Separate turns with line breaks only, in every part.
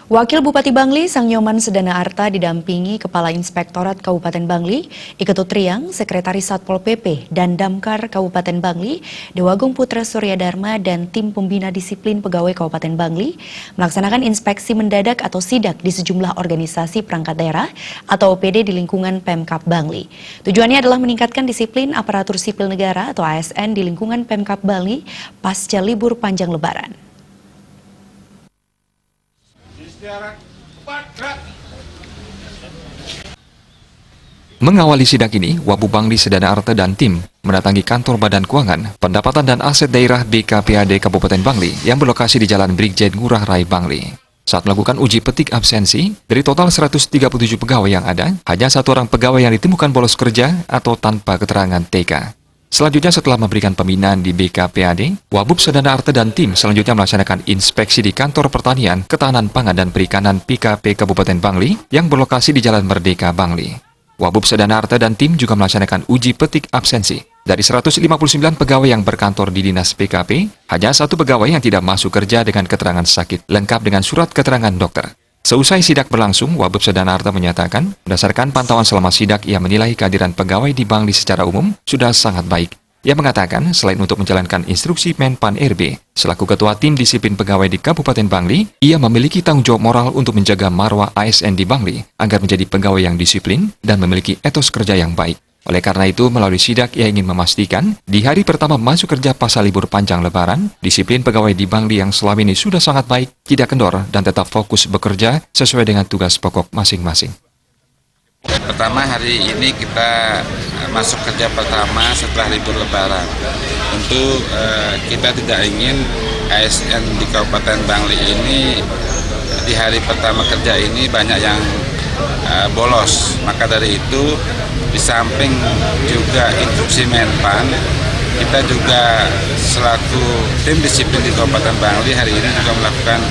Wakil Bupati Bangli, Sang Nyoman Sedana Arta didampingi Kepala Inspektorat Kabupaten Bangli, Iketut Riang, Sekretaris Satpol PP, dan Damkar Kabupaten Bangli, Dewagung Putra Surya Dharma, dan tim pembina disiplin pegawai Kabupaten Bangli melaksanakan inspeksi mendadak atau sidak di sejumlah organisasi perangkat daerah atau OPD di lingkungan Pemkab Bangli. Tujuannya adalah meningkatkan disiplin aparatur sipil negara atau ASN di lingkungan Pemkab Bangli pasca libur panjang Lebaran.
Mengawali sidak ini, Wabu Bangli Sedana Arta dan tim mendatangi kantor Badan Keuangan, Pendapatan dan Aset Daerah BKPAD Kabupaten Bangli yang berlokasi di Jalan Brigjen Ngurah Rai Bangli. Saat melakukan uji petik absensi, dari total 137 pegawai yang ada, hanya satu orang pegawai yang ditemukan bolos kerja atau tanpa keterangan TK. Selanjutnya setelah memberikan pembinaan di BKPAD, Wabub Sedana Arta dan tim selanjutnya melaksanakan inspeksi di Kantor Pertanian, Ketahanan Pangan dan Perikanan PKP Kabupaten Bangli yang berlokasi di Jalan Merdeka Bangli. Wabub Sedana Arta dan tim juga melaksanakan uji petik absensi. Dari 159 pegawai yang berkantor di Dinas PKP, hanya satu pegawai yang tidak masuk kerja dengan keterangan sakit, lengkap dengan surat keterangan dokter. Seusai sidak berlangsung, Wabub Sedana Arta menyatakan, berdasarkan pantauan selama sidak, ia menilai kehadiran pegawai di Bangli secara umum sudah sangat baik. Ia mengatakan, selain untuk menjalankan instruksi Menpan RB, selaku Ketua Tim Disiplin Pegawai di Kabupaten Bangli, ia memiliki tanggung jawab moral untuk menjaga marwah ASN di Bangli, agar menjadi pegawai yang disiplin dan memiliki etos kerja yang baik. Oleh karena itu, melalui sidak, ia ingin memastikan, di hari pertama masuk kerja pasca libur panjang Lebaran, disiplin pegawai di Bangli yang selama ini sudah sangat baik, tidak kendor, dan tetap fokus bekerja sesuai dengan tugas pokok masing-masing.
Pertama, hari ini kita masuk kerja pertama setelah libur Lebaran. Tentu kita tidak ingin ASN di Kabupaten Bangli ini di hari pertama kerja ini banyak yang bolos. Maka dari itu, di samping juga instruksi Menpan, kita juga selaku tim disiplin di Kabupaten Bangli hari ini juga melakukan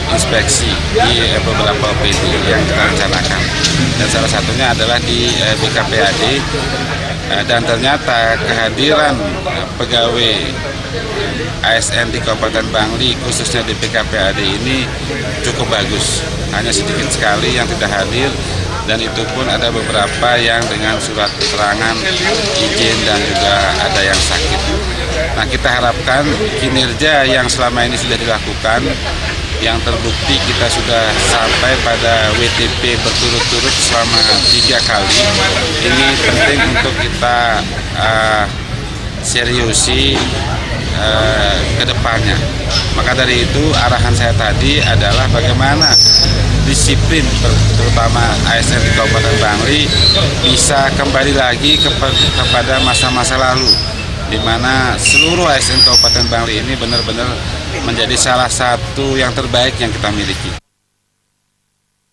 inspeksi di beberapa OPD yang kita rencanakan. Dan salah satunya adalah di BKPAD, dan ternyata kehadiran pegawai ASN di Kabupaten Bangli khususnya di BKPAD ini cukup bagus. Hanya sedikit sekali yang tidak hadir, dan itu pun ada beberapa yang dengan surat keterangan izin dan juga ada yang sakit. Nah, kita harapkan kinerja yang selama ini sudah dilakukan, yang terbukti kita sudah sampai pada WTP berturut-turut selama 3 kali. Ini penting untuk kita seriusi ke depannya. Maka dari itu arahan saya tadi adalah bagaimana disiplin terutama ASN di Kabupaten Bangli bisa kembali lagi kepada masa-masa lalu, di mana seluruh ASN Kabupaten Bangli ini benar-benar menjadi salah satu yang terbaik yang kita miliki.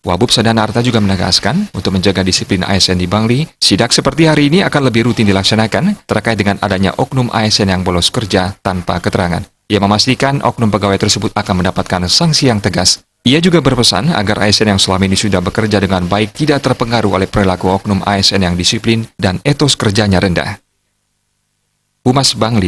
Wabub Sedana Arta juga menegaskan, untuk menjaga disiplin ASN di Bangli, sidak seperti hari ini akan lebih rutin dilaksanakan terkait dengan adanya oknum ASN yang bolos kerja tanpa keterangan. Ia memastikan oknum pegawai tersebut akan mendapatkan sanksi yang tegas. Ia juga berpesan agar ASN yang selama ini sudah bekerja dengan baik tidak terpengaruh oleh perilaku oknum ASN yang disiplin dan etos kerjanya rendah. Humas Bangli